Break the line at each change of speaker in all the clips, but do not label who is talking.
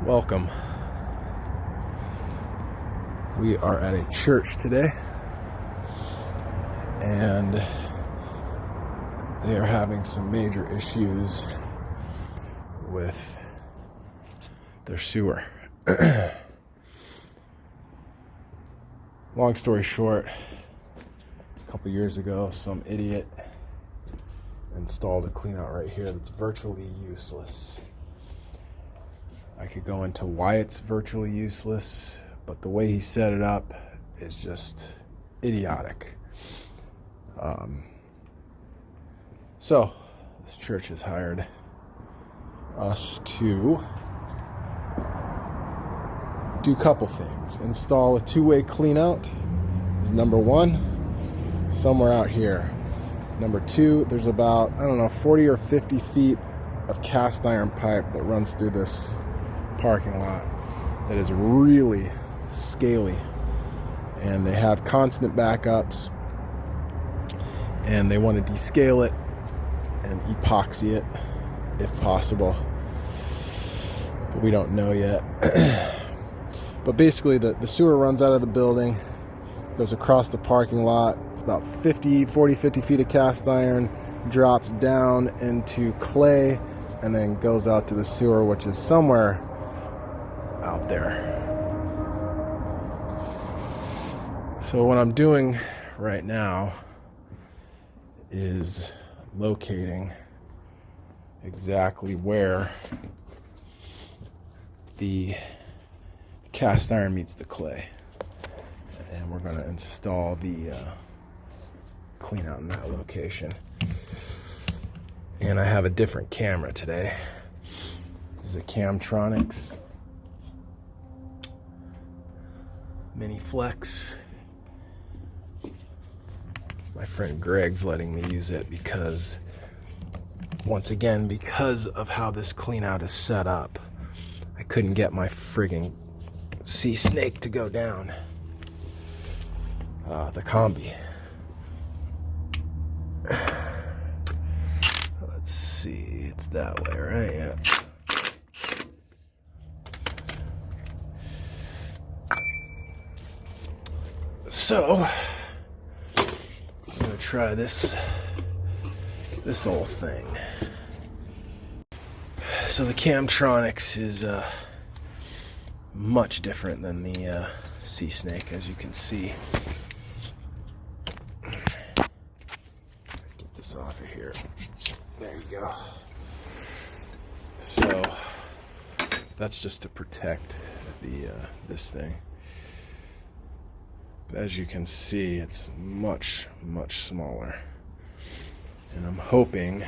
Welcome. We are at a church today, and they are having some major issues with their sewer. Long story short, a couple years ago, some idiot installed a cleanout right here that's virtually useless. I could go into why it's virtually useless, but the way he set it up is just idiotic. So this church has hired us to do a couple things. Install a two-way cleanout is number one, somewhere out here. Number two, there's about, 40 or 50 feet of cast iron pipe that runs through this parking lot that is really scaly, and they have constant backups, and they want to descale it and epoxy it if possible, but we don't know yet. But basically the sewer runs out of the building, goes across the parking lot. It's about 50 feet of cast iron, drops down into clay, and then goes out to the sewer, which is somewhere out there. So what I'm doing right now is locating exactly where the cast iron meets the clay, and we're going to install the cleanout in that location. And I have a different camera today. This is a Camtronics Mini Flex. My friend Greg's letting me use it because, once again, because of how this cleanout is set up, I couldn't get my friggin' sea snake to go down the combi. Let's see, it's that way, right? Yeah. So I'm gonna try this old thing. So the Camtronics is much different than the Sea Snake, as you can see. Get this off of here. There you go. So that's just to protect the this thing. As you can see, it's much smaller, and I'm hoping,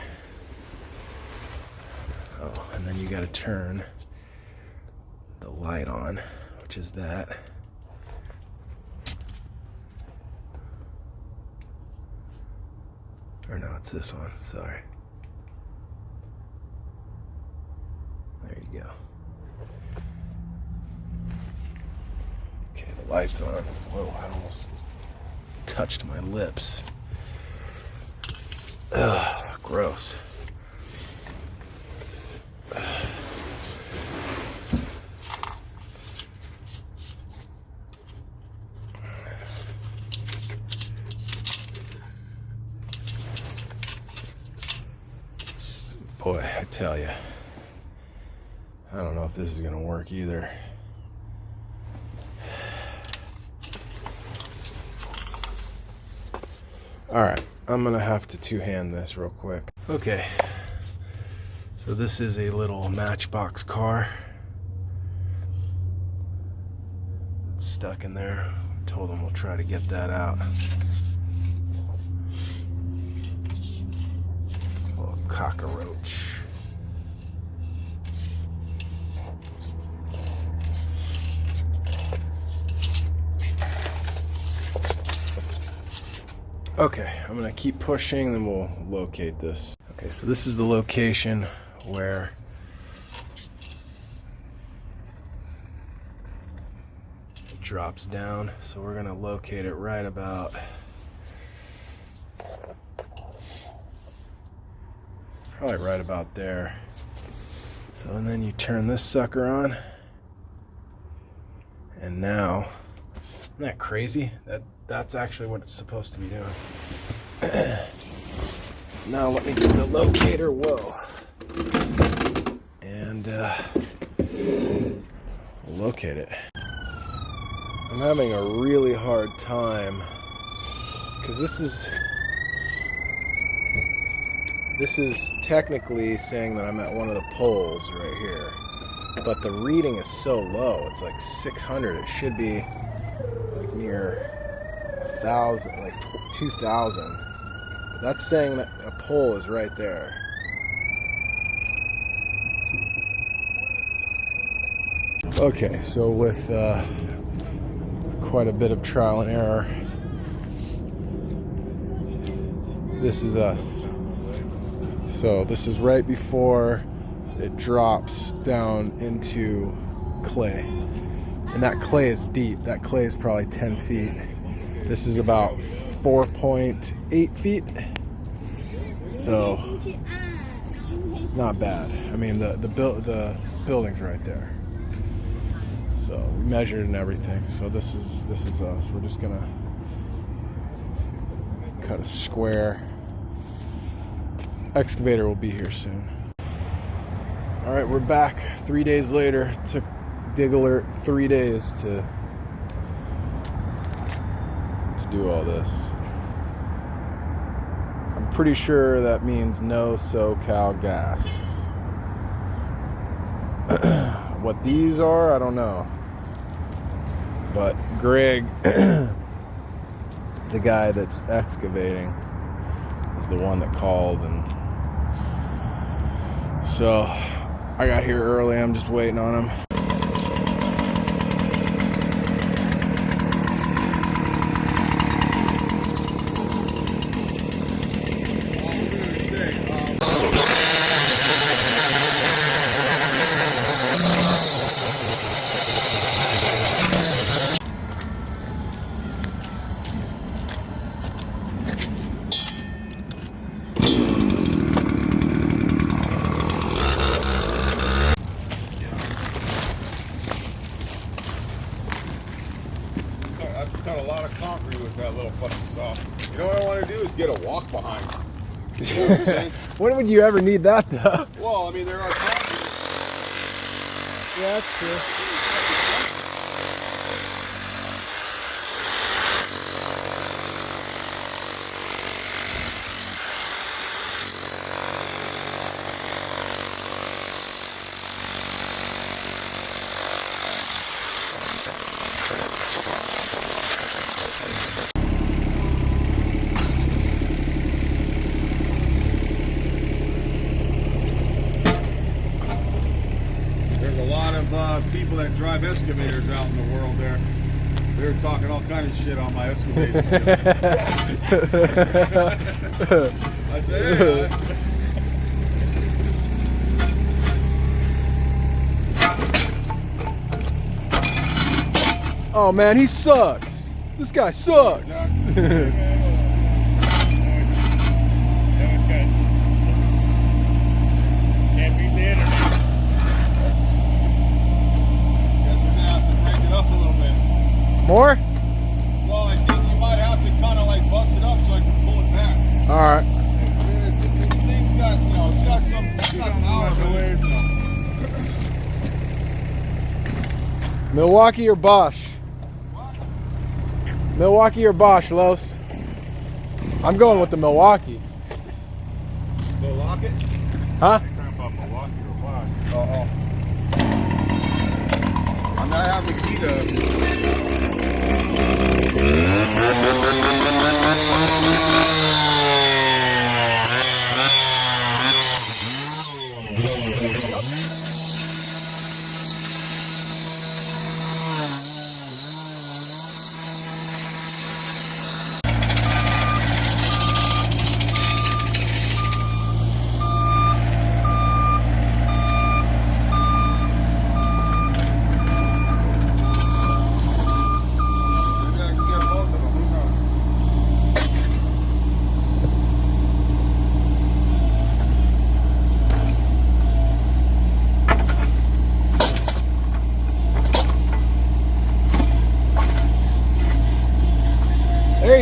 and then you got to turn the light on, which is that. Or no, it's this one, sorry. There you go. Okay, the light's on. Whoa, I almost touched my lips. Ugh, gross. Boy, I tell you, I don't know if this is gonna work either. Alright, I'm gonna have to two-hand this real quick. Okay, so this is a little Matchbox car. It's stuck in there. I told them we'll try to get that out. Little cockroach. Okay, I'm gonna keep pushing, then we'll locate this. Okay, so this is the location where it drops down. So we're gonna locate it right about probably right about there. So, and then you turn this sucker on, And now, isn't that crazy? That's actually what it's supposed to be doing. So now let me get the locator, whoa. And locate it. I'm having a really hard time because this is technically saying that I'm at one of the poles right here, but the reading is so low. It's like 600. It should be like near 1,000, like 2,000. That's saying that a pole is right there. Okay, so with quite a bit of trial and error, this is us. So this is right before it drops down into clay. And that clay is deep. That clay is probably 10 feet. This is about 4.8 feet. So not bad. I mean, the building's right there. So we measured and everything. So this is us. We're just gonna cut a square. Excavator will be here soon. All right, we're back 3 days later. It took Dig Alert 3 days to do all this. I'm pretty sure that means no SoCal gas. What these are, I don't know. But Greg, the guy that's excavating, is the one that called, and so I got here early. I'm just waiting on him.
Cut a lot of concrete with that little fucking saw. You know what I want to do is get a walk behind. You know what I'm saying?
When would you ever need that, though?
Well, I mean, there are concrete.
Yeah, that's true.
People that drive excavators out in the world there, they're talking all kind of shit on my excavator skills. I said, hey,
oh man, he sucks. This guy sucks. More?
Well, I think you might have to kind of like bust it up so I can pull it back.
All right.
This thing's got, you know, it's got power to it.
Milwaukee or Bosch?
What?
Milwaukee or Bosch, Los? I'm going with the Milwaukee.
Milwaukee?
Huh?
You're talking about Milwaukee or Bosch? Uh-oh. I mean, I have the key to...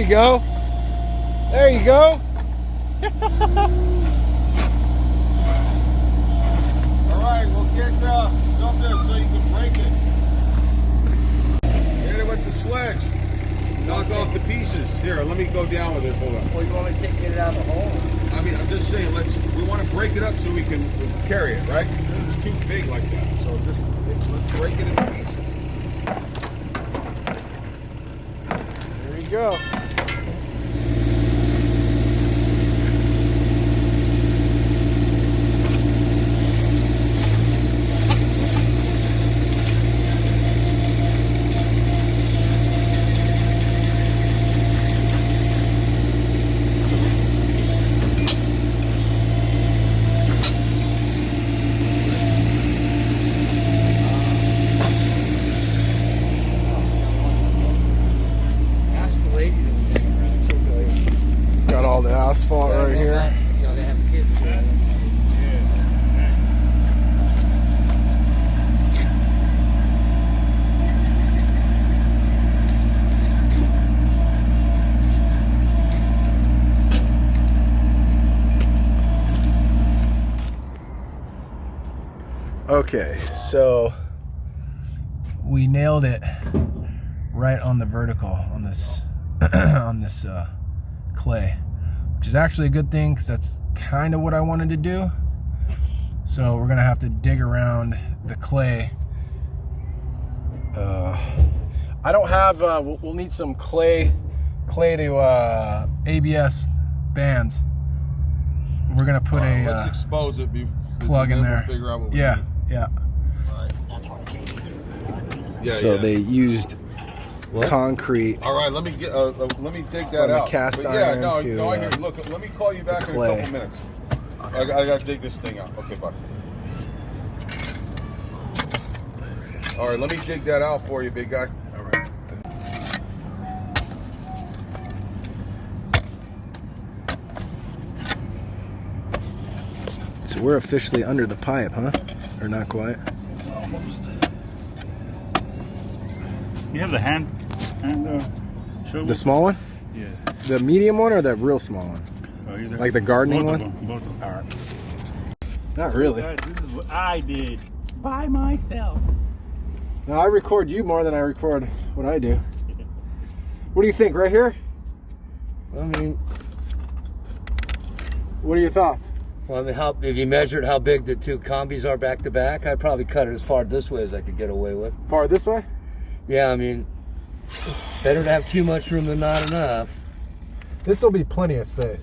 you go. There you go.
All right, we'll get something so you can break it. Hit it with the sledge. Knock off the pieces. Here, let me go down with it. Hold on.
Well, you want me to get it out of the hole?
I mean, I'm just saying, we want to break it up so we can carry it, right? It's too big like that. So let's break it into pieces.
There you go. Got all the asphalt right here.
You know, they have kids.
Okay, so we nailed it right on the vertical on this on this clay, which is actually a good thing because that's kind of what I wanted to do. So we're gonna have to dig around the clay. I don't have. We'll need some clay to ABS bands. We're gonna put
Let's expose it.
Plug in there.
We'll figure out what we
yeah,
do.
yeah.
All right.
So they used concrete.
All right, let me take that
From the
out.
cast
But
iron
no,
to,
I hear. Look, let me call you back in a
clay.
couple minutes. I gotta dig this thing out. Okay, bye. All right, let me dig that out for you, big guy. All right.
So we're officially under the pipe, huh? Or not quite?
Almost.
You have the hand shovel?
The small one?
Yeah.
The medium one or the real small one?
Either.
Like the gardening
Both
one?
of them, both of them.
All right. Not really.
Guys, this is what I did by myself.
No, I record you more than I record what I do. What do you think, right here?
I mean,
What are your thoughts?
well, I mean, if you measured how big the two combis are back to back, I'd probably cut it as far this way as I could get away with.
Far this way?
Yeah, I mean, better to have too much room than not enough.
This will be plenty of space.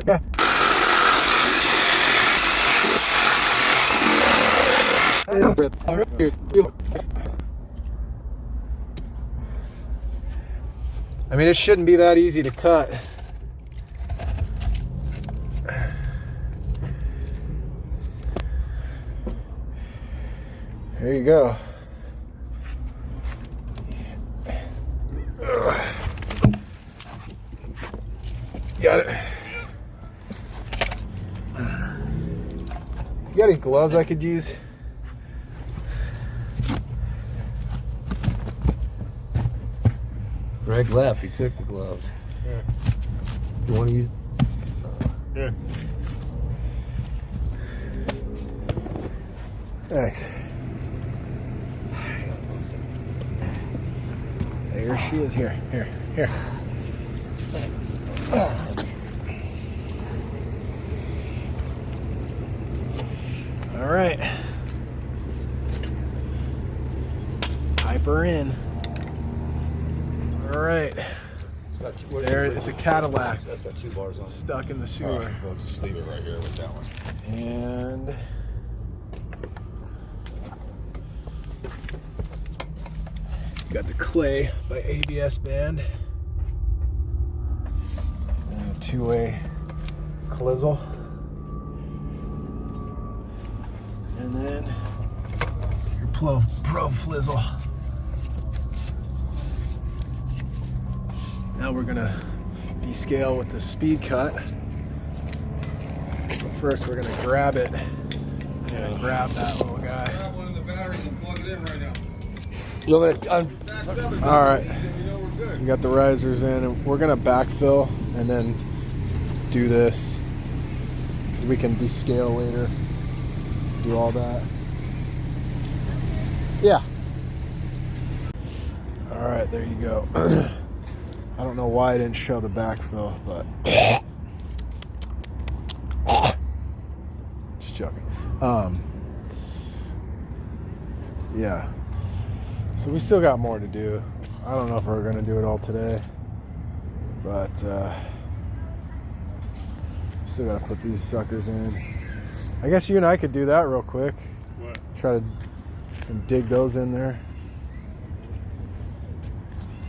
Yeah. I mean, it shouldn't be that easy to cut. There you go. Got it. You got any gloves I could use?
Greg left. He took the gloves.
Yeah.
You want to use?
Yeah.
Thanks. There she is. Here. All right. Pipe her in. All right. There, it's a Cadillac.
That's got 2 bars on it.
Stuck in the
All
sewer.
right, we'll just leave it right here with that one.
And got the clay by ABS band. And a 2-way clizzle. And then your pro flizzle. Now we're gonna descale with the speed cut. But first we're gonna grab it and grab that little guy.
Grab one of the batteries and plug it in right now.
You want me to
Back up and
All right.
you know we're
So we got the risers in, and we're gonna backfill and then do this because we can descale later. Do all that. Yeah. All right, there you go. I don't know why I didn't show the backfill, but just joking. Yeah. So we still got more to do. I don't know if we're gonna do it all today, but still gotta put these suckers in. I guess you and I could do that real quick.
What?
Try to dig those in there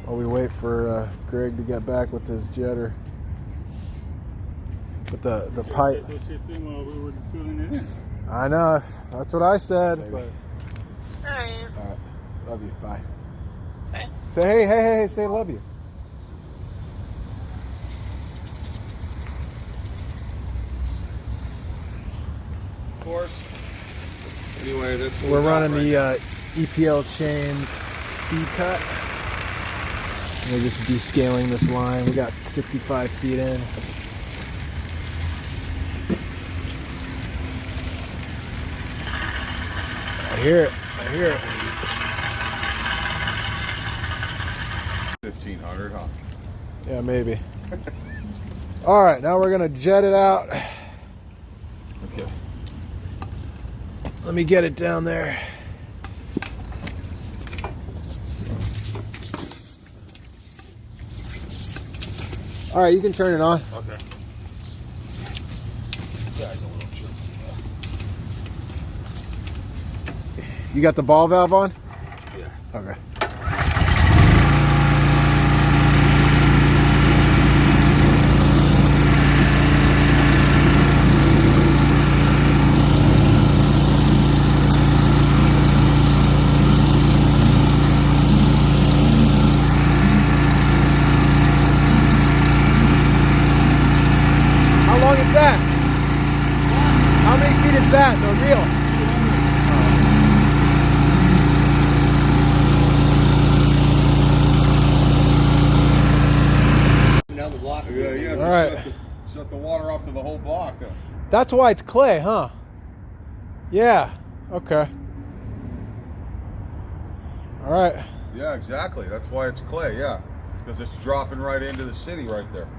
while we wait for Greg to get back with his jetter. But the pipe.
Those shits in while we were filling it in.
I know. That's what I said. But,
Hi.
all right. Love you. Bye.
Bye.
Say hey. Say love you.
Of course. Anyway, this
We're running the EPL chains speed cut. We're just descaling this line. We got 65 feet in. I hear it.
1,500, huh?
Yeah, maybe. All right, now we're gonna jet it out.
Okay.
Let me get it down there. All right, you can turn it on.
Okay.
You got the ball valve on?
Yeah.
Okay. How long is that? How many feet is that? The reel?
Down the block.
Yeah, you have to
All right.
shut the water off to the whole block.
That's why it's clay, huh? Yeah. Okay. All right.
Yeah, exactly. That's why it's clay, yeah. Because it's dropping right into the city right there.